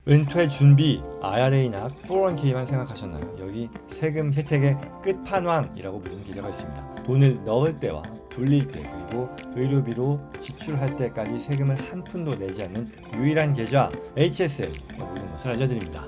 은퇴 준비, IRA나 401k만 생각하셨나요? 여기 세금 혜택의 끝판왕이라고 부르는 계좌가 있습니다. 돈을 넣을 때와 불릴 때 그리고 의료비로 지출할 때까지 세금을 한 푼도 내지 않는 유일한 계좌 HSA의 모든 것을 알려드립니다.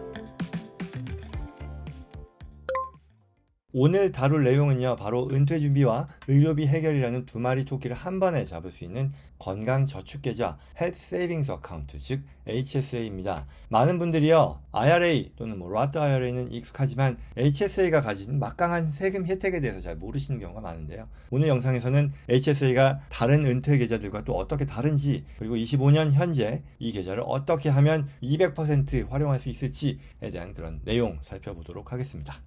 오늘 다룰 내용은요, 바로 은퇴 준비와 의료비 해결이라는 두 마리 토끼를 한 번에 잡을 수 있는 건강저축계좌 Health Savings Account, 즉 HSA입니다. 많은 분들이요, IRA 또는 Roth IRA는 익숙하지만 HSA가 가진 막강한 세금 혜택에 대해서 잘 모르시는 경우가 많은데요. 오늘 영상에서는 HSA가 다른 은퇴 계좌들과 또 어떻게 다른지, 그리고 25년 현재 이 계좌를 어떻게 하면 200% 활용할 수 있을지에 대한 그런 내용 살펴보도록 하겠습니다.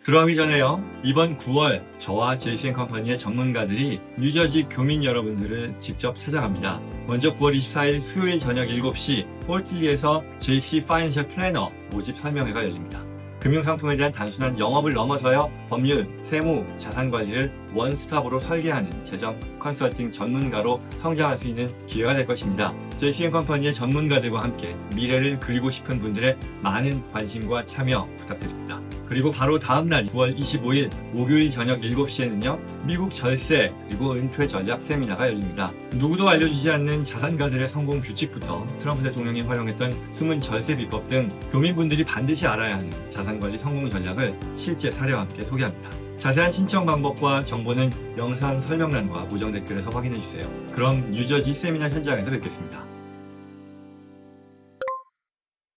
들어가기 전에요, 이번 9월 저와 JC&컴퍼니의 전문가들이 뉴저지 교민 여러분들을 직접 찾아갑니다. 먼저 9월 24일 수요일 저녁 7시 폴틸리에서 JC 파이낸셜 플래너 모집 설명회가 열립니다. 금융상품에 대한 단순한 영업을 넘어서요, 법률, 세무, 자산관리를 원스톱으로 설계하는 재정 컨설팅 전문가로 성장할 수 있는 기회가 될 것입니다. JC&컴퍼니의 전문가들과 함께 미래를 그리고 싶은 분들의 많은 관심과 참여 부탁드립니다. 그리고 바로 다음날 9월 25일 목요일 저녁 7시에는요, 미국 절세 그리고 은퇴 전략 세미나가 열립니다. 누구도 알려주지 않는 자산가들의 성공 규칙부터 트럼프 대통령이 활용했던 숨은 절세 비법 등 교민분들이 반드시 알아야 하는 자산관리 성공 전략을 실제 사례와 함께 소개합니다. 자세한 신청 방법과 정보는 영상 설명란과 고정 댓글에서 확인해주세요. 그럼 뉴저지 세미나 현장에서 뵙겠습니다.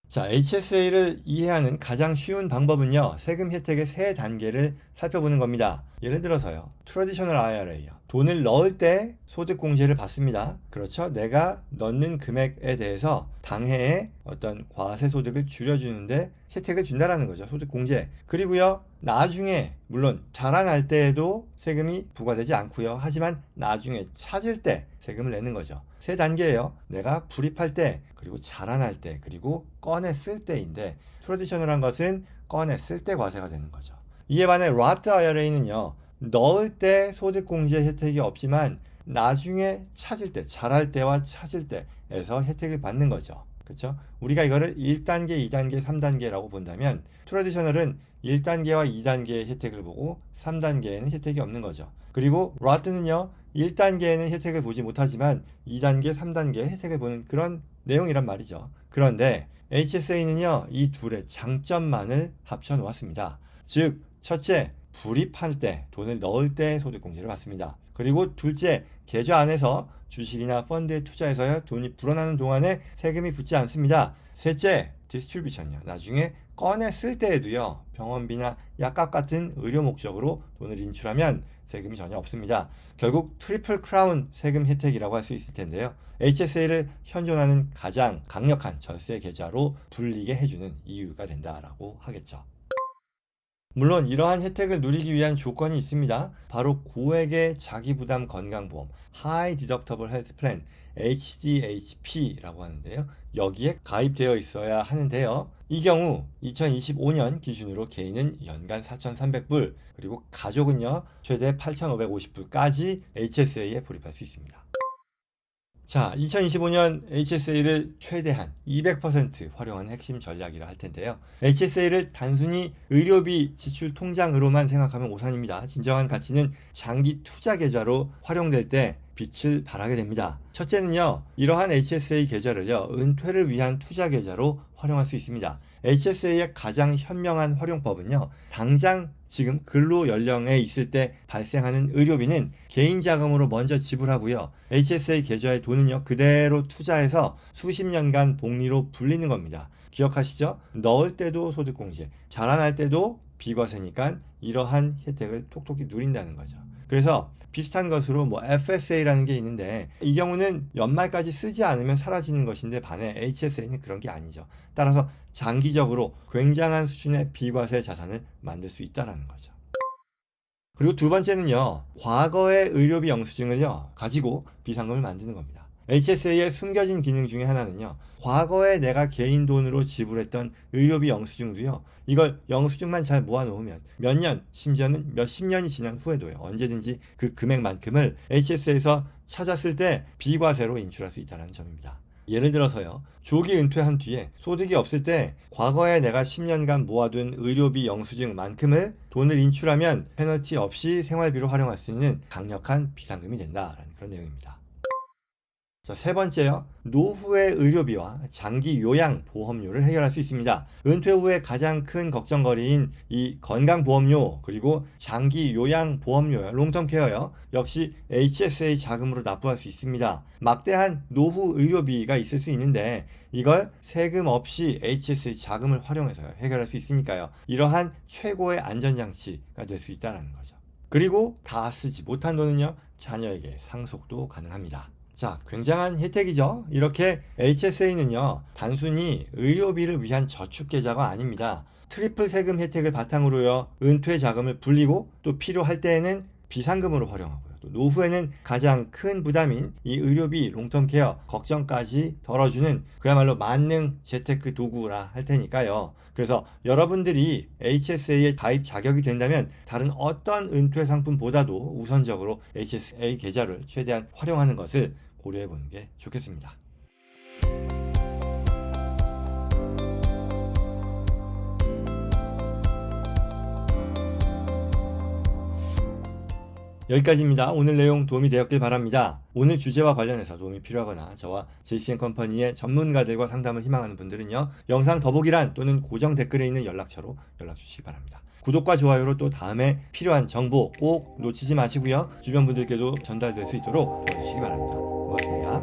자, HSA를 이해하는 가장 쉬운 방법은요, 세금 혜택의 세 단계를 살펴보는 겁니다. 예를 들어서요, 트래디셔널 IRA요. 돈을 넣을 때 소득공제를 받습니다. 그렇죠? 내가 넣는 금액에 대해서 당해에 어떤 과세소득을 줄여주는데 혜택을 준다라는 거죠. 소득공제. 그리고요, 나중에 물론 자라날 때에도 세금이 부과되지 않고요. 하지만 나중에 찾을 때 세금을 내는 거죠. 세 단계예요. 내가 불입할 때, 그리고 자라날 때, 그리고 꺼내 쓸 때인데, 트래디셔널한 것은 꺼내 쓸 때 과세가 되는 거죠. 이에 반해 Roth IRA는요, 넣을 때 소득공제 혜택이 없지만 나중에 찾을 때, 자랄 때와 찾을 때에서 혜택을 받는 거죠. 그렇죠? 우리가 이거를 1단계, 2단계, 3단계라고 본다면 트래디셔널은 1단계와 2단계의 혜택을 보고 3단계에는 혜택이 없는 거죠. 그리고 Roth는요, 1단계에는 혜택을 보지 못하지만 2단계, 3단계의 혜택을 보는 그런 내용이란 말이죠. 그런데 HSA는요, 이 둘의 장점만을 합쳐 놓았습니다. 즉, 첫째, 불입할 때, 돈을 넣을 때 소득공제를 받습니다. 그리고 둘째, 계좌 안에서 주식이나 펀드에 투자해서요, 돈이 불어나는 동안에 세금이 붙지 않습니다. 셋째, 디스트리뷰션이요. 나중에 꺼내 쓸 때에도요, 병원비나 약값 같은 의료 목적으로 돈을 인출하면 세금이 전혀 없습니다. 결국 트리플 크라운 세금 혜택이라고 할 수 있을 텐데요. HSA를 현존하는 가장 강력한 절세 계좌로 불리게 해주는 이유가 된다라고 하겠죠. 물론 이러한 혜택을 누리기 위한 조건이 있습니다. 바로 고액의 자기부담 건강보험 High Deductible Health Plan HDHP라고 하는데요. 여기에 가입되어 있어야 하는데요. 이 경우 2025년 기준으로 개인은 연간 4,300불, 그리고 가족은요, 최대 8,550불까지 HSA에 불입할 수 있습니다. 자, 2025년 HSA를 최대한 200% 활용한 핵심 전략이라 할 텐데요. HSA를 단순히 의료비 지출 통장으로만 생각하면 오산입니다. 진정한 가치는 장기 투자 계좌로 활용될 때 빛을 발하게 됩니다. 첫째는요, 이러한 HSA 계좌를요, 은퇴를 위한 투자 계좌로 활용할 수 있습니다. HSA의 가장 현명한 활용법은요, 당장 지금 근로 연령에 있을 때 발생하는 의료비는 개인 자금으로 먼저 지불하고요, HSA 계좌의 돈은요, 그대로 투자해서 수십 년간 복리로 불리는 겁니다. 기억하시죠? 넣을 때도 소득공제, 자라날 때도 비과세니까 이러한 혜택을 톡톡히 누린다는 거죠. 그래서 비슷한 것으로 FSA라는 게 있는데, 이 경우는 연말까지 쓰지 않으면 사라지는 것인데 반해 HSA는 그런 게 아니죠. 따라서 장기적으로 굉장한 수준의 비과세 자산을 만들 수 있다는 거죠. 그리고 두 번째는요, 과거의 의료비 영수증을요, 가지고 비상금을 만드는 겁니다. HSA의 숨겨진 기능 중에 하나는요, 과거에 내가 개인 돈으로 지불했던 의료비 영수증도요, 이걸 영수증만 잘 모아놓으면 몇 년, 심지어는 몇십 년이 지난 후에도요, 언제든지 그 금액만큼을 HSA에서 찾았을 때 비과세로 인출할 수 있다는 점입니다. 예를 들어서요, 조기 은퇴한 뒤에 소득이 없을 때 과거에 내가 10년간 모아둔 의료비 영수증만큼을 돈을 인출하면 페널티 없이 생활비로 활용할 수 있는 강력한 비상금이 된다라는 그런 내용입니다. 자, 세 번째요. 노후의 의료비와 장기 요양 보험료를 해결할 수 있습니다. 은퇴 후에 가장 큰 걱정거리인 이 건강보험료 그리고 장기 요양 보험료요, 롱텀 케어요. 역시 HSA 자금으로 납부할 수 있습니다. 막대한 노후 의료비가 있을 수 있는데 이걸 세금 없이 HSA 자금을 활용해서 해결할 수 있으니까요. 이러한 최고의 안전장치가 될 수 있다는 거죠. 그리고 다 쓰지 못한 돈은요, 자녀에게 상속도 가능합니다. 자, 굉장한 혜택이죠. 이렇게 HSA는요, 단순히 의료비를 위한 저축계좌가 아닙니다. 트리플 세금 혜택을 바탕으로요, 은퇴 자금을 불리고 또 필요할 때에는 비상금으로 활용하고요. 또 노후에는 가장 큰 부담인 이 의료비 롱텀 케어 걱정까지 덜어주는 그야말로 만능 재테크 도구라 할 테니까요. 그래서 여러분들이 HSA에 가입 자격이 된다면 다른 어떤 은퇴 상품보다도 우선적으로 HSA 계좌를 최대한 활용하는 것을 고려해 보는 게 좋겠습니다. 여기까지입니다. 오늘 내용 도움이 되었길 바랍니다. 오늘 주제와 관련해서 도움이 필요하거나 저와 JCN컴퍼니의 전문가들과 상담을 희망하는 분들은요, 영상 더보기란 또는 고정 댓글에 있는 연락처로 연락 주시기 바랍니다. 구독과 좋아요로 또 다음에 필요한 정보 꼭 놓치지 마시고요. 주변 분들께도 전달될 수 있도록 도와주시기 바랍니다. 고맙습니다.